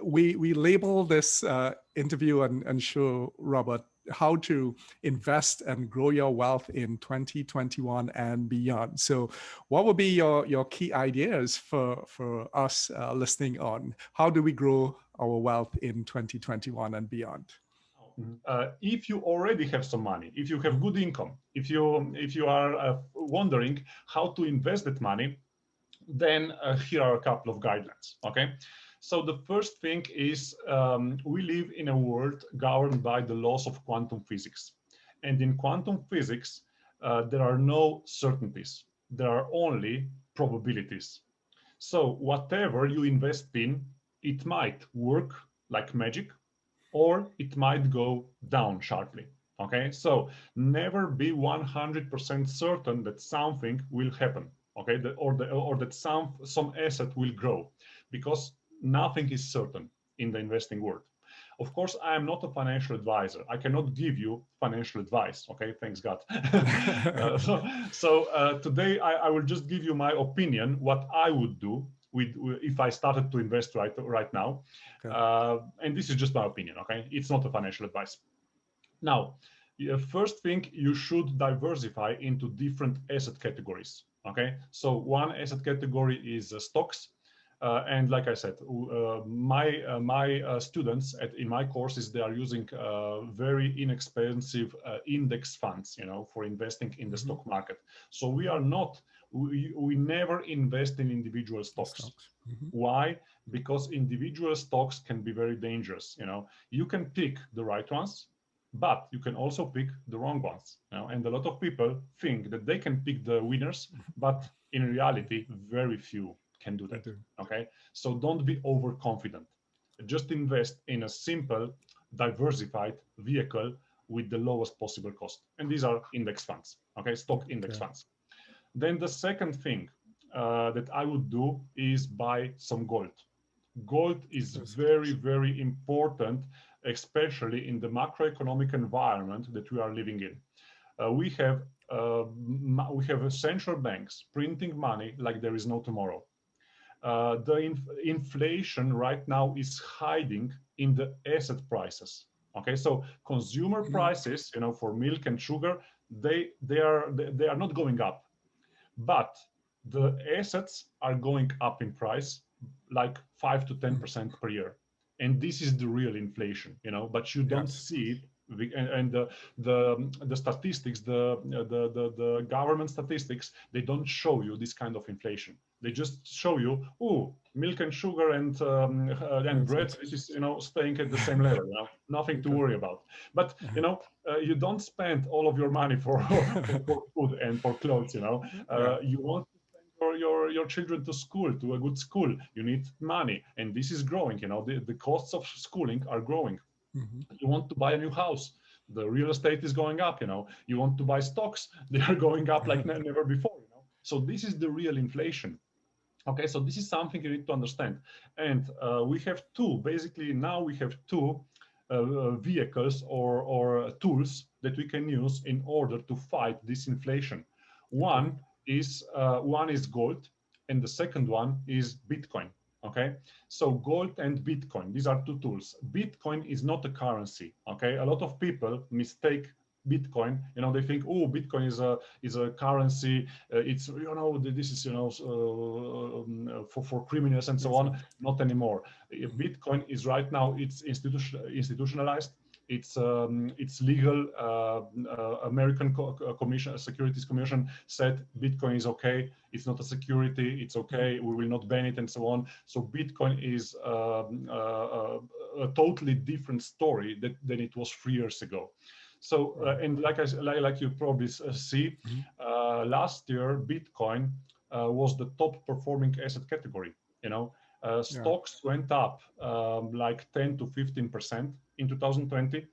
We label this interview and show, Robert, how to invest and grow your wealth in 2021 and beyond. So what would be your key ideas for us listening on? How do we grow our wealth in 2021 and beyond? If you already have some money, if you have good income, if you are wondering how to invest that money, then here are a couple of guidelines. Okay, so the first thing is we live in a world governed by the laws of quantum physics, and in quantum physics there are no certainties, there are only probabilities. So whatever you invest in, it might work like magic, or it might go down sharply. Okay, so never be 100% certain that something will happen. Okay, or that some asset will grow, because nothing is certain in the investing world. Of course, I am not a financial advisor. I cannot give you financial advice. Okay, thanks God. Today I will just give you my opinion, what I would do if I started to invest right now. Okay. And this is just my opinion. Okay, it's not a financial advice. Now, first thing, you should diversify into different asset categories. Okay, so one asset category is stocks. And like I said, my students in my courses, they are using very inexpensive index funds, for investing in the stock market. So we never invest in individual stocks. Why? Because individual stocks can be very dangerous. You can pick the right ones, but you can also pick the wrong ones. And a lot of people think that they can pick the winners, but in reality, very few can do that. Okay, so don't be overconfident. Just invest in a simple, diversified vehicle with the lowest possible cost, and these are index funds. Okay, stock index funds. Then the second thing that I would do is buy some gold. Gold is very, very important, especially in the macroeconomic environment that we are living in. We have central banks printing money like there is no tomorrow. The inflation right now is hiding in the asset prices. Okay, so consumer prices, for milk and sugar, they are not going up, but the assets are going up in price like 5 to 10% per year, and this is the real inflation. But you don't see it. And the statistics, the government statistics, they don't show you this kind of inflation. They just show you, oh, milk and sugar and bread, this is staying at the same level. Nothing to worry about. But you don't spend all of your money for food and for clothes. You want to send your children to school, to a good school. You need money, and this is growing. The costs of schooling are growing. You want to buy a new house, the real estate is going up. You want to buy stocks, they are going up like never before. So this is the real inflation. Okay, so this is something you need to understand. And we have two vehicles or tools that we can use in order to fight this inflation. One is gold, and the second one is Bitcoin. Okay, so gold and Bitcoin, these are two tools. Bitcoin is not a currency. Okay, a lot of people mistake Bitcoin. They think, oh, Bitcoin is a currency. It's this is for criminals and so on. Not anymore. Bitcoin is right now, it's institutionalized. It's legal. American Securities Commission said Bitcoin is okay. It's not a security. It's okay. We will not ban it and so on. So Bitcoin is a totally different story than it was 3 years ago. So and like you probably see, last year Bitcoin was the top performing asset category. Stocks went up like 10 to 15% in 2020.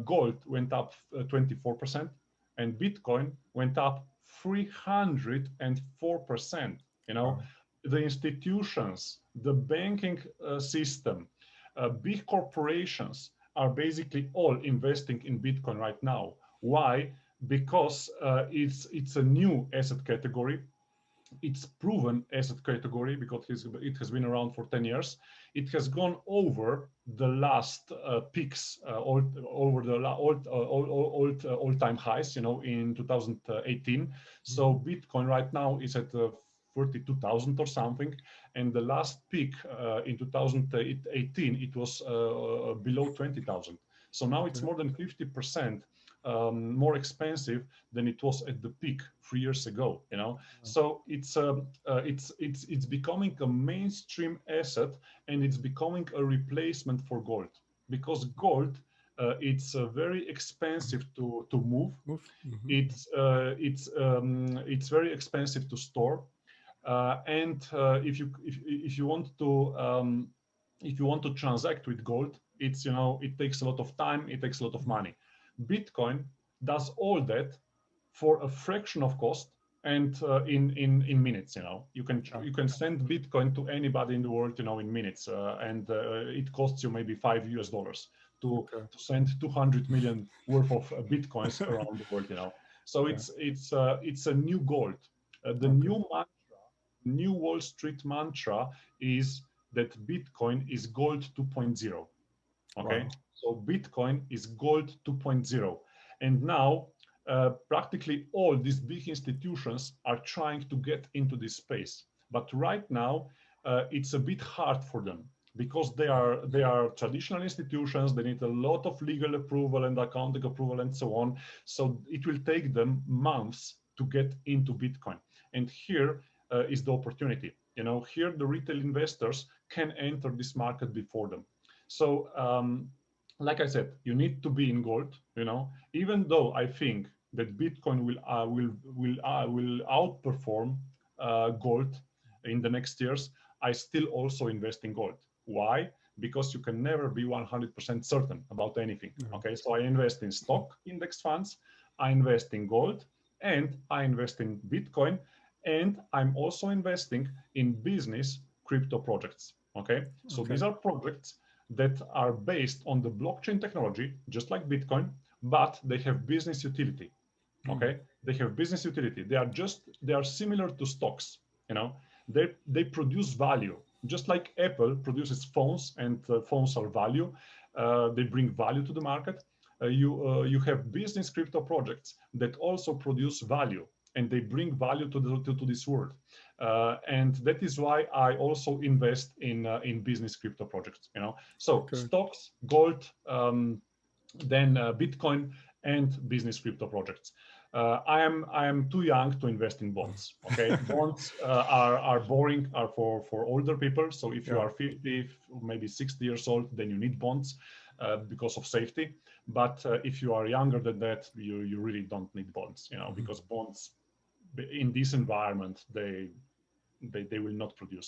Gold went up 24%, and Bitcoin went up 304%. The institutions, the banking system, big corporations are basically all investing in Bitcoin right now. Why? Because it's a new asset category. it's proven asset category because it has been around for 10 years. It has gone over the last peaks, over the all-time highs, in 2018. So Bitcoin right now is at 42,000 or something, and the last peak in 2018 it was below 20,000. So now it's more than 50% more expensive than it was at the peak 3 years ago. So it's becoming a mainstream asset, and it's becoming a replacement for gold, because gold it's very expensive to move. It's very expensive to store, and if you want to transact with gold, it takes a lot of time, it takes a lot of money. Bitcoin does all that for a fraction of cost, and in minutes. You can send Bitcoin to anybody in the world in minutes, and it costs you maybe $5 to send 200 million worth of Bitcoins around the world. So it's a new gold. The new Wall Street mantra is that Bitcoin is gold 2.0. Okay, wow. So Bitcoin is gold 2.0, and now practically all these big institutions are trying to get into this space. But right now it's a bit hard for them, because they are traditional institutions. They need a lot of legal approval and accounting approval and so on. So it will take them months to get into Bitcoin. And here is the opportunity. Here the retail investors can enter this market before them. So like I said, you need to be in gold. Even though I think that Bitcoin will outperform gold in the next years, I still also invest in gold. Why? Because you can never be 100% certain about anything. Okay, so I invest in stock index funds, I invest in gold, and I invest in Bitcoin, and I'm also investing in business crypto projects. Okay, so these are projects that are based on the blockchain technology, just like Bitcoin, but they have business utility. Okay, they have business utility. They are similar to stocks. They produce value, just like Apple produces phones, and phones are value. They bring value to the market. You have business crypto projects that also produce value, and they bring value to this world. And that is why I also invest in business crypto projects. So stocks, gold, then Bitcoin, and business crypto projects. I am too young to invest in bonds. Okay, bonds are boring, are for older people. So if you are 50, maybe 60 years old, then you need bonds because of safety. But if you are younger than that, you really don't need bonds. Because bonds in this environment, they will not produce